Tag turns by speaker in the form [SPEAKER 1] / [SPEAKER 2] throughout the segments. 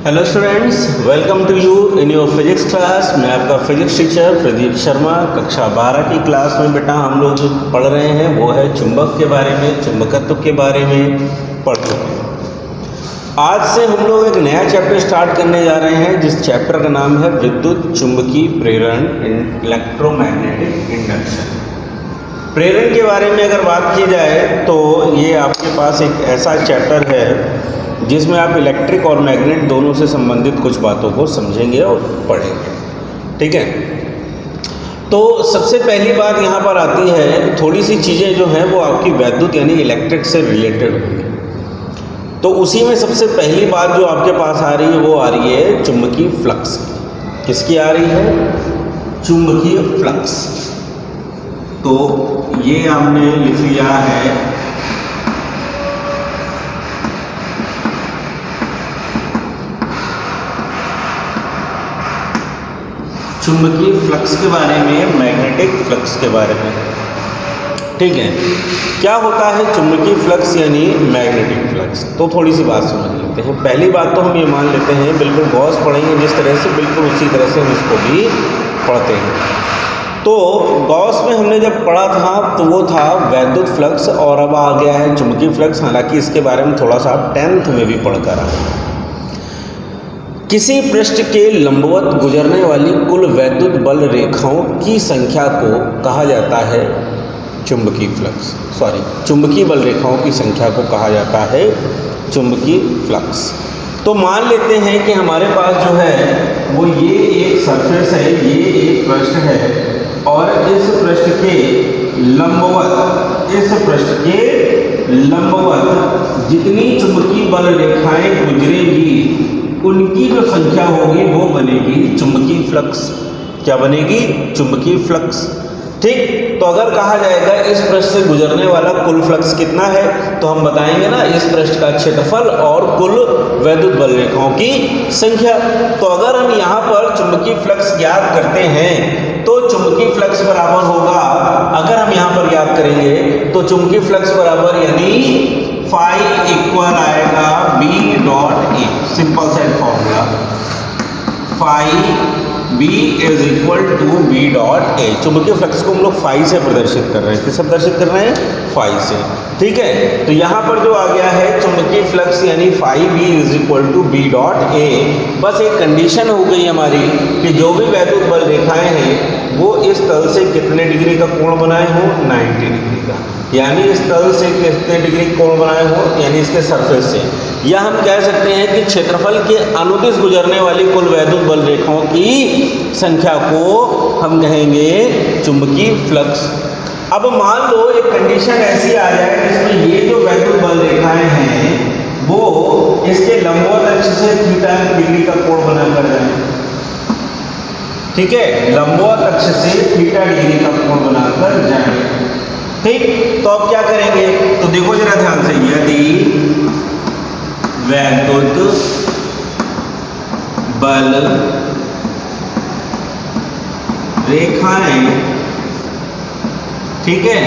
[SPEAKER 1] Hello students, welcome to you in your physics class. मैं आपका physics teacher Pradeep Sharma. कक्षा 12 की क्लास में बेटा हम लोग जो पढ़ रहे हैं वो है चुंबक के बारे में, चुंबकत्व के बारे में पढ़ चुके हैं। आज से हम लोग एक नया चैप्टर स्टार्ट करने जा रहे हैं जिस चैप्टर का नाम है विद्युत चुंबकीय प्रेरण, इलेक्ट्रोमैग्नेटिक इंडक्शन। प्रेरण के बारे में अगर बात की जाए तो ये आपके पास एक ऐसा चैप्टर है जिसमें आप इलेक्ट्रिक और मैग्नेट दोनों से संबंधित कुछ बातों को समझेंगे और पढ़ेंगे। ठीक है, तो सबसे पहली बात यहाँ पर आती है, थोड़ी सी चीज़ें जो हैं वो आपकी वैद्युत यानी इलेक्ट्रिक से रिलेटेड होंगी। तो उसी में सबसे पहली बात जो आपके पास आ रही है वो आ रही है चुंबकीय फ्लक्स की। किसकी आ रही है? चुंबकीय फ्लक्स। तो ये आपने लिख लिया है चुंबकीय फ्लक्स के बारे में, मैग्नेटिक फ्लक्स के बारे में। ठीक है, क्या होता है चुंबकीय फ्लक्स यानी मैग्नेटिक फ्लक्स? तो थोड़ी सी बात समझ लेते हैं। पहली बात तो हम ये मान लेते हैं, बिल्कुल गॉस पढ़ेंगे जिस तरह से, बिल्कुल उसी तरह से हम इसको भी पढ़ते हैं। तो गॉस में हमने जब पढ़ा था तो वो था वैद्युत फ्लक्स, और अब आ गया है चुंबकीय फ्लक्स। हालांकि इसके बारे में थोड़ा सा आप 10th में भी पढ़ कर आए। किसी पृष्ठ के लंबवत गुजरने वाली कुल वैद्युत बल रेखाओं की संख्या को कहा जाता है चुंबकीय फ्लक्स, चुंबकीय बल रेखाओं की संख्या को कहा जाता है चुंबकीय फ्लक्स। तो मान लेते हैं कि हमारे पास जो है वो ये एक सरफेस है, ये एक पृष्ठ है, और इस पृष्ठ के लंबवत जितनी चुंबकीय बल रेखाएं गुजरेंगी उनकी जो संख्या होगी वो बनेगी चुंबकीय फ्लक्स। क्या बनेगी? चुंबकीय फ्लक्स। ठीक, तो अगर कहा जाएगा इस पृष्ठ से गुजरने वाला कुल फ्लक्स कितना है, तो हम बताएंगे ना इस पृष्ठ का क्षेत्रफल और कुल वैद्युत बल रेखाओं की संख्या। तो अगर हम यहाँ पर चुंबकीय फ्लक्स ज्ञात करते हैं तो चुंबकीय फ्लक्स बराबर होगा, अगर हम यहाँ पर ज्ञात करेंगे तो चुंबकीय फ्लक्स बराबर यानी फाई इक्वल आएगा B dot A. Simple set formula, phi B is equal to B dot A. चुंबकीय फ्लक्स को हम लोग फाई से प्रदर्शित कर रहे हैं। किससे प्रदर्शित कर रहे हैं? फाई से। ठीक है, तो यहाँ पर जो आ गया है चुंबकीय फ्लक्स यानी phi B is equal to B dot A. बस एक कंडीशन हो गई हमारी कि जो भी वैद्युत बल रेखाएं हैं वो इस तल से कितने डिग्री का कोण बनाए हो? 90 डिग्री का। यानी इस तल से कितने डिग्री कोण बनाए हो? यानी इसके सरफेस से। या हम कह सकते हैं कि क्षेत्रफल के अनुदिश गुजरने वाली कुल वैद्युत बल रेखाओं की संख्या को हम कहेंगे चुंबकीय फ्लक्स। अब मान लो एक कंडीशन ऐसी आ जाए जिसमें ये जो वैद्युत बल रेखाएं हैं वो इसके लंबवत अक्ष से थीटा डिग्री का कोण बनाकर जाए। ठीक है, लंबवत अक्ष से थीटा डिग्री का कोण बनाकर जाए। ठीक, तो अब क्या करेंगे? तो देखो जरा ध्यान से, यदि वैद्युत बल रेखाएं, ठीक है,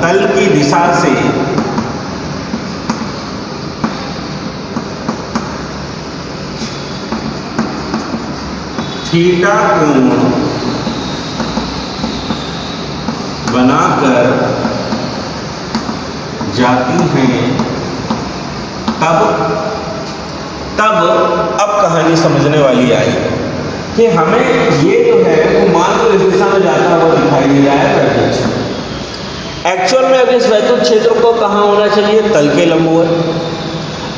[SPEAKER 1] तल की दिशा से थीटा कोण बनाकर जाती हैं, तब अब कहानी समझने वाली आई है कि हमें ये जो है वो मान लो इस दिशा में जाता हुआ दिखाई दे रहा है वैद्युत क्षेत्र। एक्चुअल में अब इस वैद्युत क्षेत्र को कहाँ होना चाहिए? तल के लंबवत।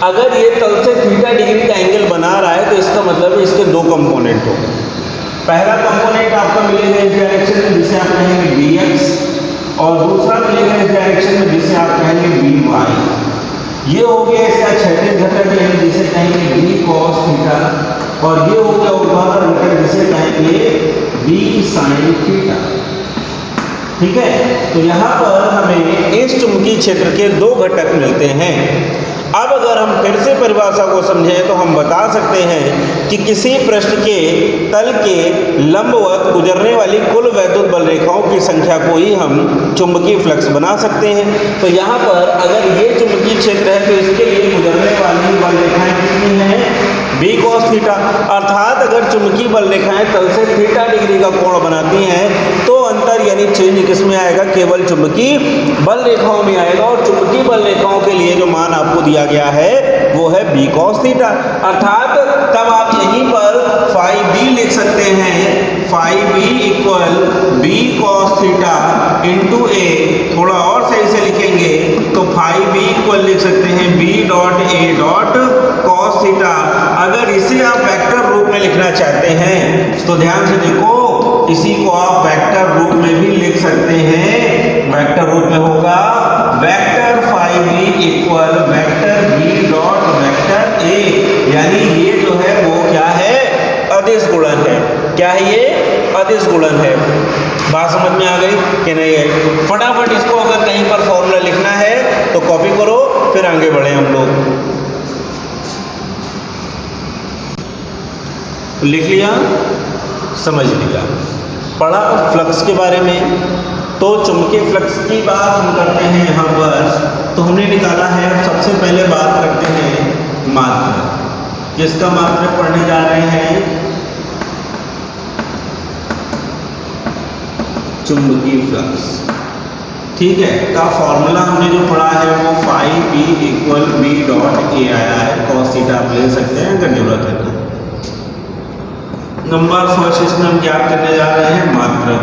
[SPEAKER 1] अगर ये तल से थीटा डिग्री का एंगल बना रहा है तो इसका मतलब है इसके दो कंपोनेंट होंगे। पहला कंपोनेंट आपका मिलेगा इस डायरेक्शन में जिसे आप कहेंगे dx, और दूसरा मिलेगा इस डायरेक्शन में जिसे आप कहेंगे dy। ये हो गया इसका क्षैतिज घटक यानी जिसे कहेंगे b cos थीटा, और ये हो गया ऊर्ध्वाधर घटक जिसे कहेंगे b sin थीटा। ठीक है, तो यहाँ पर हमें इस चुंबकीय क्षेत्र के दो घटक मिलते हैं। अब अगर हम फिर से परिभाषा को समझें तो हम बता सकते हैं कि किसी पृष्ठ के तल के लंबवत गुजरने वाली कुल वैद्युत बल रेखाओं की संख्या को ही हम चुंबकीय फ्लक्स बना सकते हैं। तो यहाँ पर अगर ये चुंबकीय क्षेत्र है तो इसके लिए गुजरने वाली बल रेखाएं कितनी हैं? b cos theta. अर्थात अगर चुंबकीय बल रेखाएं तल से थीटा डिग्री का कोण बनाती हैं तो अंतर यानी चेंज किस में आएगा? केवल चुंबकीय बल रेखाओं में आएगा। और चुंबकीय बल रेखाओं के लिए जो मान आपको दिया गया है वो है b cos थीटा। अर्थात तब आप यहीं पर फाई b लिख सकते हैं, phi b equal b cos theta into a। थोड़ा और सही से लिखेंगे तो फाई b इक्वल लिख सकते हैं b dot a dot cos theta. अगर इसे आप वेक्टर रूप में लिखना चाहते हैं तो ध्यान से देखो, इसी को आप वेक्टर रूप में भी लिख सकते हैं। वेक्टर रूप में होगा vector phi b equal vector b dot vector a। यानी ये जो है वो क्या है? अदिश गुणन है। क्या है ये? अदिश गुणन है। बात समझ में आ गई कि नहीं आई? फटाफट इसको अगर कहीं पर फॉर्मूला लिखना है तो कॉपी करो, फिर आगे बढ़े हम लोग। लिख लिया, समझ लिया, पढ़ा फ्लक्स के बारे में। तो चुंबकीय फ्लक्स की बात हम करते हैं यहाँ पर, तो हमने निकाला है। सबसे पहले बात करते हैं मात्रक। किसका मात्रक पढ़ने जा रहे हैं? चुंबकीय फ्लक्स, ठीक है। का फॉर्मूला हमने जो पढ़ा है वो phi b equal b dot a आया है। cos थीटा आप ले सकते हैं अगर जरूरत है तो। नंबर फर्स्ट इसमें हम ज्ञात करने जा रहे हैं मात्रक।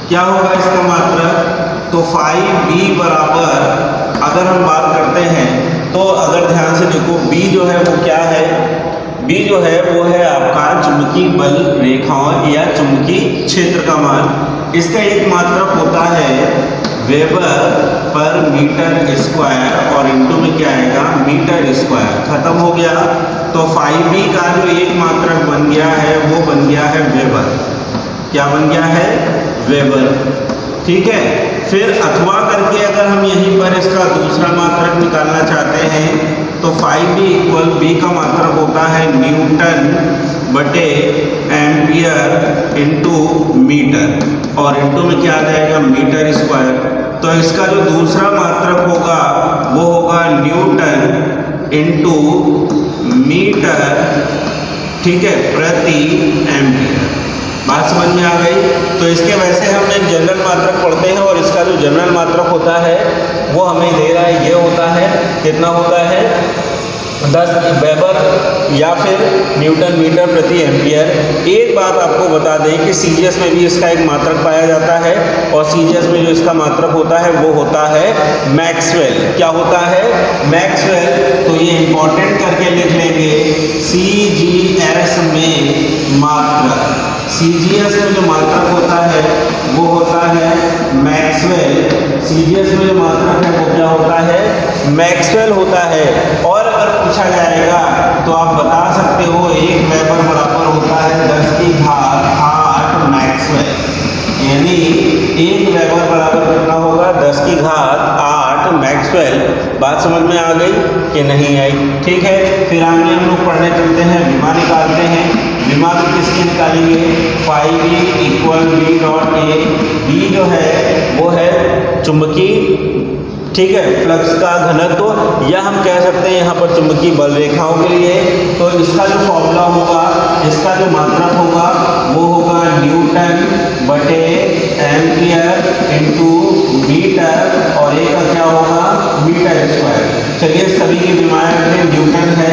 [SPEAKER 1] क्या होगा इसका मात्रक? तो फाई b बराबर, अगर हम बात करते हैं तो अगर ध्यान से देखो b जो है वो क्या है? b जो है वो है आपका चुंबकीय बल रेखाओं या चुंबकीय क्षेत्र का मान। इसका एक मात्रक होता है वेबर पर मीटर स्क्वायर और इनटू में क्या आएगा? Metre square. खत्म हो गया। तो फाई b का जो एक मात्रक बन गया है वो बन गया है वेबर। क्या बन गया है? वेबर, ठीक है। फिर अथवा करके अगर हम यहीं पर इसका दूसरा मात्रक निकालना चाहते हैं तो फाई b इक्वल b का मात्रक होता है न्यूटन बटे एम्पियर इंटू मीटर और इंटू में क्या आ जाएगा? Metre square. तो इसका जो दूसरा मात्रक होगा वो होगा न्यूटन इंटू मीटर, ठीक है, प्रति एम्पियर। बात समझ में आ गई? तो इसके वैसे हम एक जनरल मात्रक पढ़ते हैं और इसका जो जनरल मात्रक होता है वो हमें दे रहा है, ये होता है कितना होता है? 10 वेबर या फिर न्यूटन मीटर प्रति एम्पियर। एक बात आपको बता दें कि सीजीएस में भी इसका एक मात्रक पाया जाता है और सीजीएस में जो इसका मात्रक होता है वो होता है मैक्सवेल। क्या होता है? मैक्सवेल। तो ये इंपॉर्टेंट करके लिख लेंगे, सीजीएस में मात्रक। सीजीएस में जो मात्रक होता है वो होता है मैक्सवेल। सीजीएस में जो मात्रक है वो क्या होता है? मैक्सवेल होता है। और अगर पूछा जाएगा तो आप बता सकते हो 1 वेबर बराबर होता है 10 की घात 8 मैक्सवेल। यानी 1 वेबर बराबर कितना होगा? 10 की घात 8 मैक्सवेल। बात समझ में आ गई कि नहीं आई? ठीक है। फिर आगे हम लोग पढ़ने चलते हैं, विमा निकालते हैं। विमा तो किसकी निकालेंगे? Phi b equal b dot a। b जो है वो है चुंबकीय, ठीक है, फ्लक्स का घनत्व, या हम कह सकते हैं यहाँ पर चुंबकीय बल रेखाओं के लिए। तो इसका जो फॉर्मूला होगा, इसका जो मात्रक होगा वो होगा न्यूटन बटे एम्पियर इंटू मीटर और एक का क्या होगा? Metre square. चलिए सभी की विमाएं रखें। न्यूटन है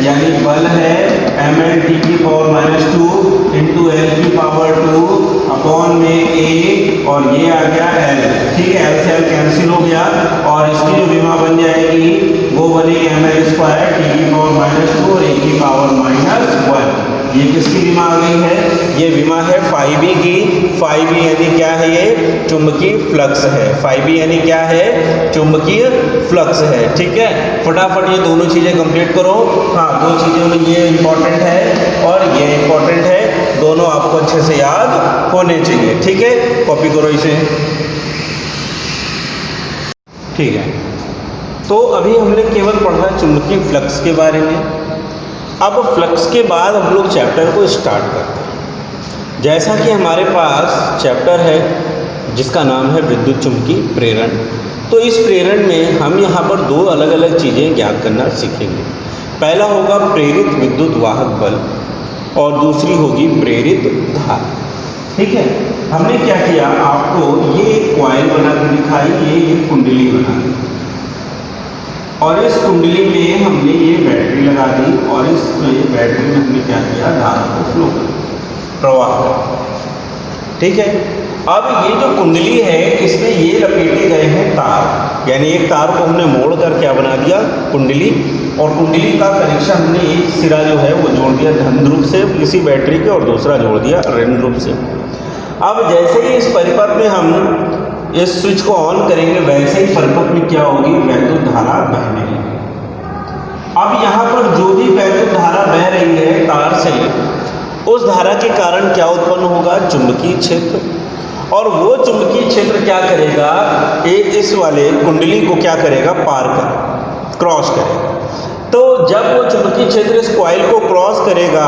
[SPEAKER 1] यानी बल है ml t की पावर -2 इंटू एल की पावर 2 अपॉन में a और ये आ गया l, ठीक है। एल से एल कैंसिल हो गया और इसकी जो विमा बन जाएगी वो बनेगी ml स्क्वायर t की पावर -2 और a की पावर -1। ये किसकी विमा आ गई है? ये विमा है फाई b की। फाई b यानी क्या है? ये चुंबकीय फ्लक्स है। फाई b यानी क्या है? चुंबकीय फ्लक्स है, ठीक है। फटाफट ये दोनों चीज़ें कंप्लीट करो। हाँ, 2 चीज़ों में ये इंपॉर्टेंट है और ये इंपॉर्टेंट है, दोनों आपको अच्छे से याद होने चाहिए, ठीक है। कॉपी करो इसे, ठीक है। तो अभी हमने केवल पढ़ा चुंबकीय फ्लक्स के बारे में। अब फ्लक्स के बाद हम लोग चैप्टर को स्टार्ट करते हैं। जैसा कि हमारे पास चैप्टर है जिसका नाम है विद्युत चुंबकीय प्रेरण, तो इस प्रेरण में हम यहाँ पर दो अलग अलग चीज़ें ज्ञात करना सीखेंगे। पहला होगा प्रेरित विद्युत वाहक बल और दूसरी होगी प्रेरित धारा। ठीक है, हमने क्या किया, आपको ये एक कॉइल बना के दिखाई, ये एक कुंडली बना दी और इस कुंडली में हमने ये बैटरी लगा दी और इसमें बैटरी में हमने क्या किया, धारा को फ्लो कर प्रवाह कर। ठीक है, अब ये जो कुंडली है इसमें ये लपेटे गए हैं तार, यानी एक तार को हमने मोड़ कर क्या बना दिया, कुंडली, और कुंडली का कनेक्शन हमने एक सिरा जो है वो जोड़ दिया धन ध्रुव से किसी बैटरी के और दूसरा जोड़ दिया ऋण ध्रुव से। अब जैसे ही इस परिपथ में हम इस स्विच को ऑन करेंगे वैसे ही परिपथ में क्या होगी, वैद्युत धारा बहने लगेगी। अब यहाँ पर जो भी वैद्युत धारा बह रही है तार से, उस धारा के कारण क्या उत्पन्न होगा, चुंबकीय क्षेत्र, और वो चुंबकीय क्षेत्र क्या करेगा, इस वाले कुंडली को क्या करेगा, पार कर क्रॉस करेगा। तो जब वो चुंबकीय क्षेत्र इस कॉइल को क्रॉस करेगा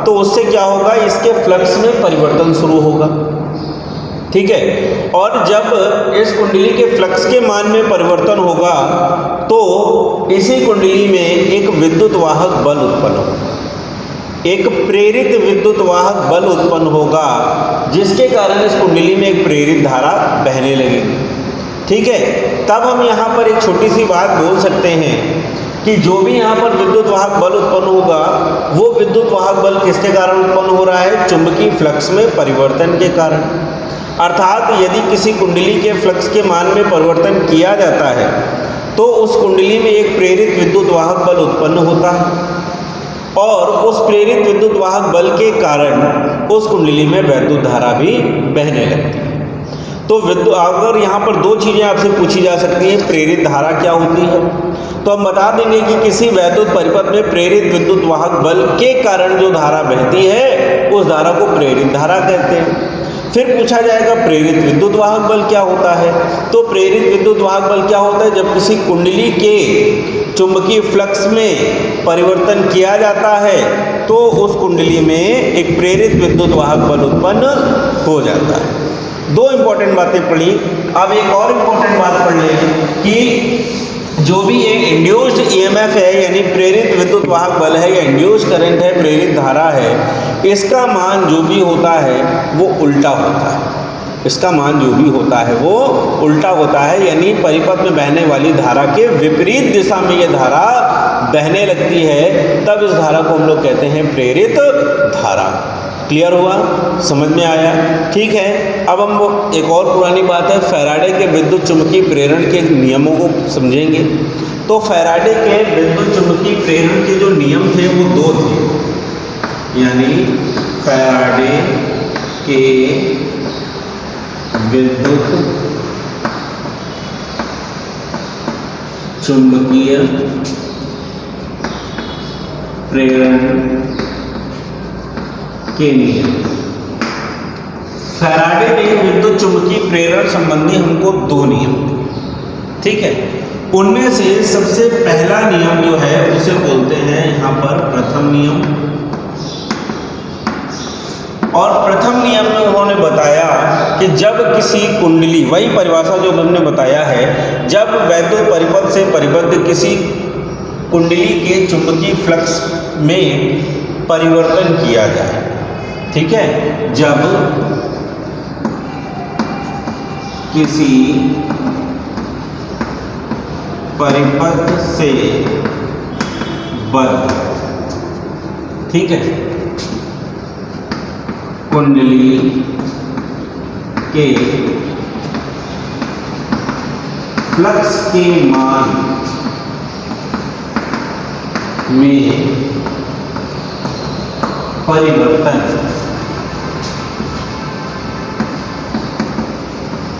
[SPEAKER 1] तो उससे क्या होगा, इसके फ्लक्स में परिवर्तन शुरू होगा। ठीक है, और जब इस कुंडली के फ्लक्स के मान में परिवर्तन होगा तो इसी कुंडली में एक विद्युत वाहक बल उत्पन्न होगा, एक प्रेरित विद्युत वाहक बल उत्पन्न होगा, जिसके कारण इस कुंडली में एक प्रेरित धारा बहने लगेगी। ठीक है, तब हम यहाँ पर एक छोटी सी बात बोल सकते हैं कि जो भी यहाँ पर विद्युत वाहक बल उत्पन्न होगा वो विद्युत वाहक बल किसके कारण उत्पन्न हो रहा है, चुंबकीय फ्लक्स में परिवर्तन के कारण। अर्थात यदि किसी कुंडली के फ्लक्स के मान में परिवर्तन किया जाता है तो उस कुंडली में एक प्रेरित विद्युत वाहक बल उत्पन्न होता है और उस प्रेरित विद्युत वाहक बल के कारण उस कुंडली में वैद्युत धारा भी बहने लगती है। तो अगर यहाँ पर दो चीज़ें आपसे पूछी जा सकती हैं, प्रेरित धारा क्या होती है, तो हम बता देंगे कि किसी वैद्युत परिपथ में प्रेरित विद्युत वाहक बल के कारण जो धारा बहती है उस धारा को प्रेरित धारा कहते हैं। फिर पूछा जाएगा प्रेरित विद्युत वाहक बल क्या होता है, तो प्रेरित विद्युत वाहक बल क्या होता है, जब किसी कुंडली के चुंबकीय फ्लक्स में परिवर्तन किया जाता है तो उस कुंडली में एक प्रेरित विद्युत वाहक बल उत्पन्न हो जाता है। दो इंपॉर्टेंट बातें पढ़ी। अब एक और इंपॉर्टेंट बात पढ़ लें कि जो भी एक इंड्यूस्ड ईएमएफ है यानी प्रेरित विद्युत वाहक बल है या इंड्यूस्ड करंट है, प्रेरित धारा है, इसका मान जो भी होता है वो उल्टा होता है। इसका मान जो भी होता है वो उल्टा होता है, यानी परिपथ में बहने वाली धारा के विपरीत दिशा में ये धारा बहने लगती है, तब इस धारा को हम लोग कहते हैं प्रेरित धारा। क्लियर हुआ, समझ में आया? ठीक है, अब हम एक और पुरानी बात है, फैराडे के विद्युत चुंबकीय प्रेरण के नियमों को समझेंगे। तो फैराडे के विद्युत चुंबकीय प्रेरण के जो नियम थे वो दो थे, यानी फैराडे के विद्युत चुंबकीय प्रेरण के नियम। फैराडे ने विद्युत चुंबकीय प्रेरण संबंधी हमको दो नियम दिए। ठीक है, उनमें से सबसे पहला नियम जो है उसे बोलते हैं यहाँ पर प्रथम नियम। और प्रथम नियम में उन्होंने बताया कि जब किसी कुंडली, वही परिभाषा जो हमने बताया है, जब वैद्युत परिपथ से परिबद्ध किसी कुंडली के चुंबकीय फ्लक्स में परिवर्तन किया जाए, ठीक है, जब किसी परिपथ से बद्ध, ठीक है, कुंडली के फ्लक्स के मान में परिवर्तन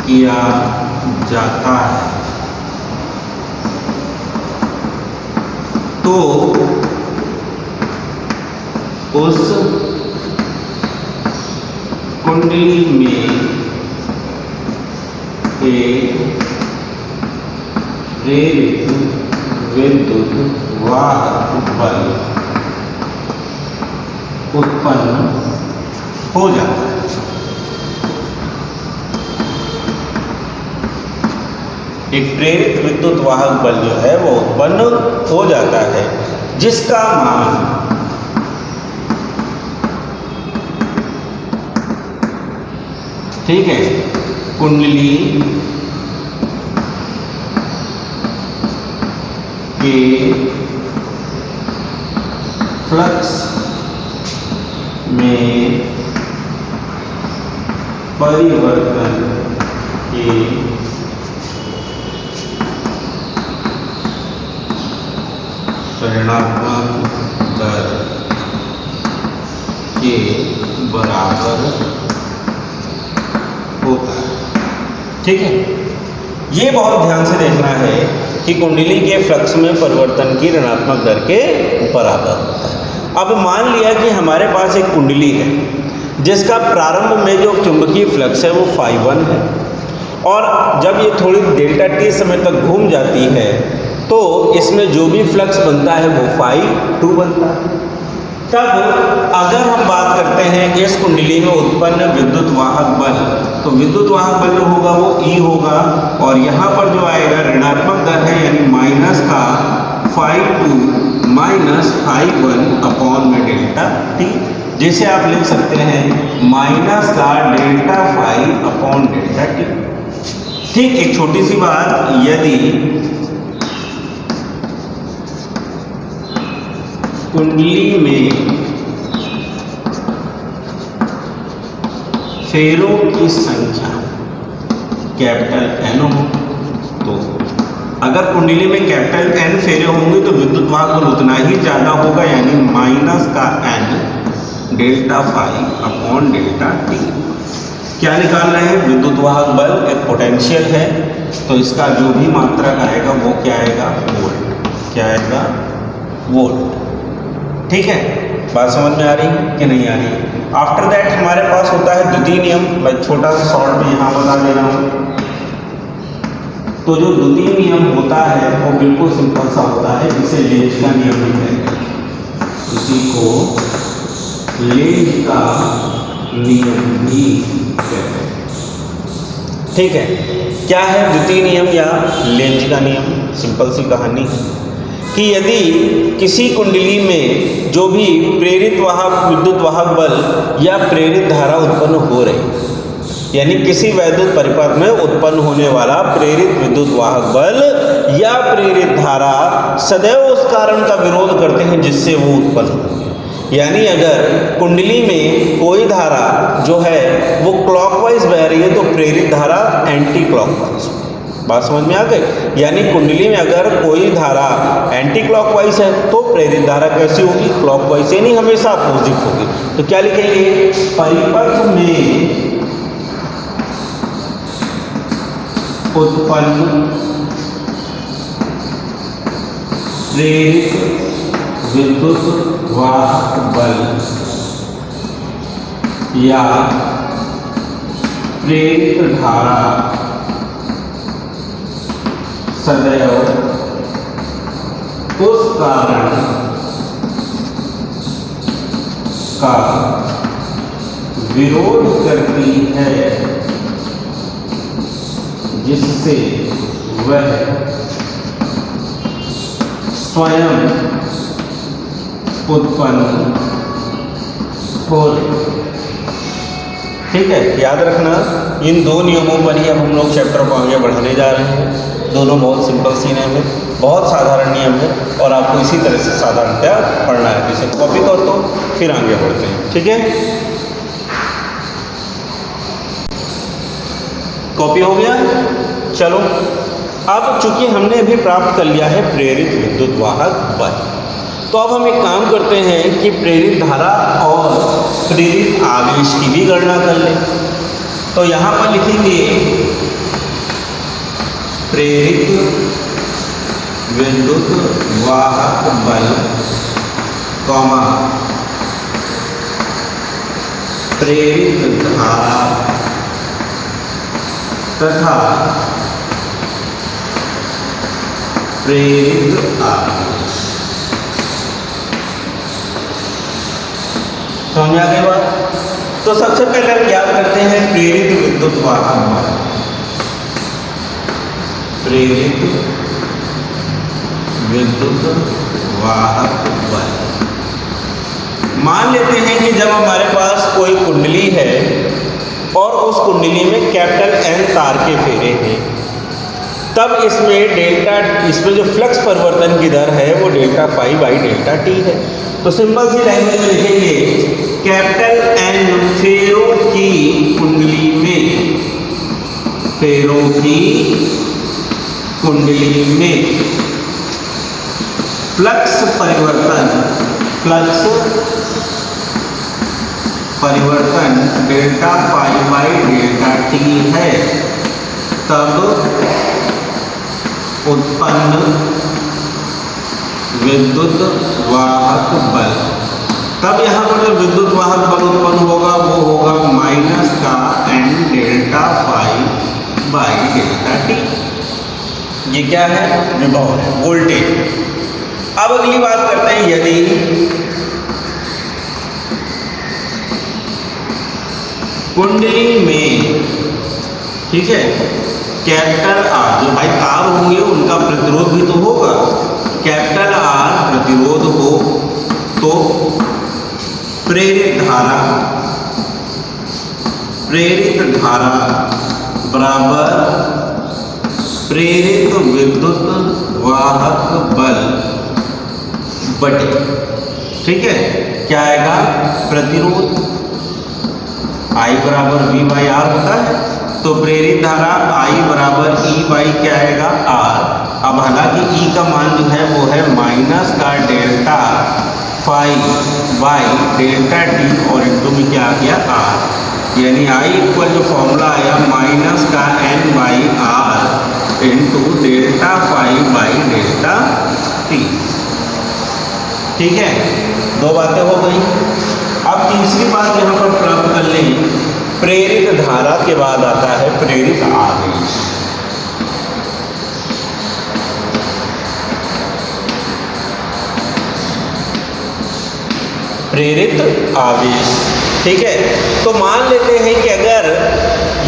[SPEAKER 1] किया जाता है तो उस कुंडली में एक प्रेरित विद्युत वाहक बल उत्पन्न हो जाता है। एक प्रेरित विद्युत वाहक बल जो है वो उत्पन्न हो जाता है, जिसका मान ठीक है कुंडली के फ्लक्स में परिवर्तन के ऋणात्मक दर के बराबर होता है। ठीक है, ये बहुत ध्यान से देखना है कि कुंडली के फ्लक्स में परिवर्तन की ऋणात्मक दर के बराबर होता है। अब मान लिया कि हमारे पास एक कुंडली है जिसका प्रारंभ में जो चुंबकीय फ्लक्स है वो φ1 है, और जब ये थोड़ी डेल्टा t समय तक घूम जाती है तो इसमें जो भी फ्लक्स बनता है वो φ2 बनता है। तब अगर हम बात करते हैं इस कुंडली में उत्पन्न विद्युत वाहक बल, तो विद्युत वाहक बल जो होगा वो E होगा, और यहाँ पर जो आएगा ऋणात्मक दर है यानी माइनस का φ2 माइनस φ1 अपॉन में डेल्टा t, जिसे आप लिख सकते हैं माइनस का delta phi upon delta t। ठीक, एक छोटी सी बात, यदि कुंडली में फेरों की संख्या कैपिटल N हो, तो अगर कुंडली में कैपिटल N फेरे होंगे तो विद्युत वाहक बल उतना ही ज़्यादा होगा, यानी माइनस का N delta phi upon delta t। क्या निकाल रहे हैं? विद्युत वाहक बल एक पोटेंशियल है, तो इसका जो भी मात्रक आएगा वो क्या आएगा? वोल्ट। क्या आएगा? वोल्ट। ठीक है, बात समझ में आ रही है कि नहीं आ रही है? आफ्टर दैट हमारे पास होता है द्वितीय नियम। मैं छोटा सा शॉर्ट में यहाँ बता दे रहा हूँ। तो जो द्वितीय नियम होता है वो बिल्कुल सिंपल सा होता है, जिसे लेंज का नियम भी कहते हैं। इसी को लेंज का नियम भी कहते हैं। ठीक है, क्या है द्वितीय नियम या लेंज का नियम? सिंपल सी कहानी कि यदि किसी कुंडली में जो भी प्रेरित वाहक विद्युत वाहक बल या प्रेरित धारा उत्पन्न हो रही, यानी किसी वैद्युत परिपथ में उत्पन्न होने वाला प्रेरित विद्युत वाहक बल या प्रेरित धारा सदैव उस कारण का विरोध करते हैं जिससे वो उत्पन्न हो। यानी अगर कुंडली में कोई धारा जो है वो क्लॉकवाइज बह रही है तो प्रेरित धारा एंटी क्लॉकवाइज। बात समझ में आ गई? यानी कुंडली में अगर कोई धारा एंटी क्लॉकवाइज है तो प्रेरित धारा कैसी होगी? क्लॉकवाइज, यानी हमेशा अपोजिट होगी। तो क्या लिखेंगे? परिपथ में उत्पन्न प्रेरित विद्युत वाहक बल या प्रेरित धारा सदैव उस कारण का विरोध करती है जिससे वह स्वयं उत्पन्न हो रही। ठीक है, याद रखना इन दो नियमों पर ही अब हम लोग चैप्टर को आगे बढ़ाने जा रहे हैं। दोनों बहुत सिंपल सी नियम है, बहुत साधारण नियम है, और आपको इसी तरह से साधारणतया पढ़ना है। इसे कॉपी कर दो, फिर आगे बढ़ते हैं। ठीक है, कॉपी हो गया? चलो, अब चूंकि हमने अभी प्राप्त कर लिया है प्रेरित विद्युत वाहक बल, तो अब हम एक काम करते हैं कि प्रेरित धारा और प्रेरित आवेश की भी गणना कर लें। तो यहाँ पर लिखेंगे प्रेरित विद्युत वाहक बल कॉमा प्रेरित धारा तथा प्रेरित आवेश। समझ आ गई बात? तो सबसे पहले हम याद करते हैं प्रेरित विद्युत वाहक बल। प्रेरित विद्युत वाहक बल। मान लेते हैं कि जब हमारे पास कोई कुंडली है और उस कुंडली में कैपिटल N तार के फेरे हैं, तब इसमें जो फ्लक्स परिवर्तन की दर है वो delta phi by delta T है। तो सिंपल सी लैंग्वेज में लिखेंगे कैपिटल N फेरों की कुंडली में, फेरों की कुंडली में फ्लक्स परिवर्तन delta phi by delta T है, तब उत्पन्न विद्युत वाहक बल, तब यहाँ पर जो विद्युत वाहक बल उत्पन्न होगा वो होगा माइनस का N delta phi by delta T. ये क्या है? विभव है, वोल्टेज। अब अगली बात करते हैं, यदि कुंडली में, ठीक है, कैपिटल R, जो भाई तार होंगे उनका प्रतिरोध भी तो होगा, कैपिटल R प्रतिरोध हो तो प्रेरित धारा बराबर प्रेरित विद्युत वाहक बल बटे, ठीक है, क्या आएगा? प्रतिरोध I बराबर V बाई R होता है, तो प्रेरित धारा I बराबर E बाई क्या आएगा? R। अब हालांकि E का मान जो है वो है माइनस का delta phi by delta T और इंटू में क्या आ गया? R। यानी I इक्वल जो फॉर्मूला आया माइनस का N by R into delta phi by delta T. ठीक है, दो बातें हो गई। अब तीसरी बात यहाँ पर प्राप्त कर लें, प्रेरित धारा के बाद आता है प्रेरित आवेश। प्रेरित आवेश, ठीक है। तो मान लेते हैं कि अगर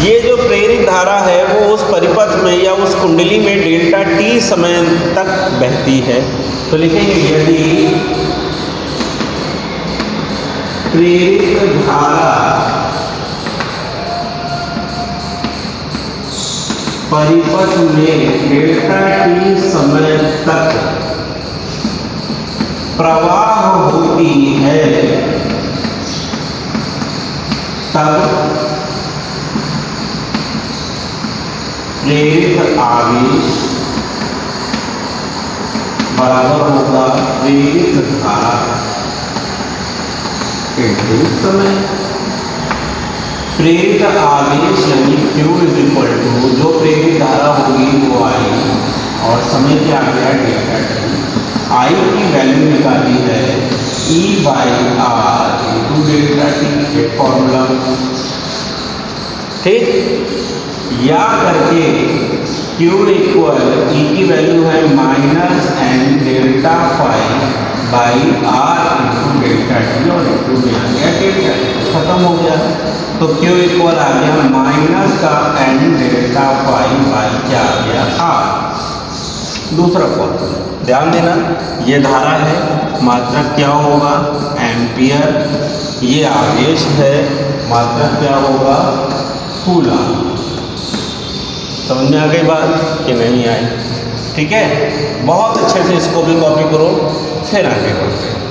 [SPEAKER 1] ये जो प्रेरित धारा है वो उस परिपथ में या उस कुंडली में डेल्टा टी समय तक बहती है, तो लिखेंगे यदि प्रेरित धारा परिपथ में डेल्टा टी समय तक प्रवाह होती है, तब प्रेरित आवेश बराबर होगा प्रेरित धारा इंटू समय। प्रेरित आवेश यानी Q इज इक्वल टू जो प्रेरित धारा होगी वो आई और समय क्या आ गया डेल्टा टी। आई की वैल्यू निकाली है E by R into delta T, एक फॉर्मूला, ठीक। या करके Q इक्वल E की वैल्यू है minus N delta phi by R into delta T और इंटू में आ गया डेल्टा टी, खत्म हो गया। तो Q इक्वल आ गया माइनस का एन डेल्टा फाइव बाई क्या आ गया आर। दूसरा फॉर्मूला ध्यान देना, ये धारा है, मात्रक क्या होगा एम्पियर, ये आवेश है, मात्रक क्या होगा कूलम। समझ में आ गई बात कि नहीं आई? ठीक है, बहुत अच्छे से इसको भी कॉपी करो, फिर आगे बढ़ते हैं।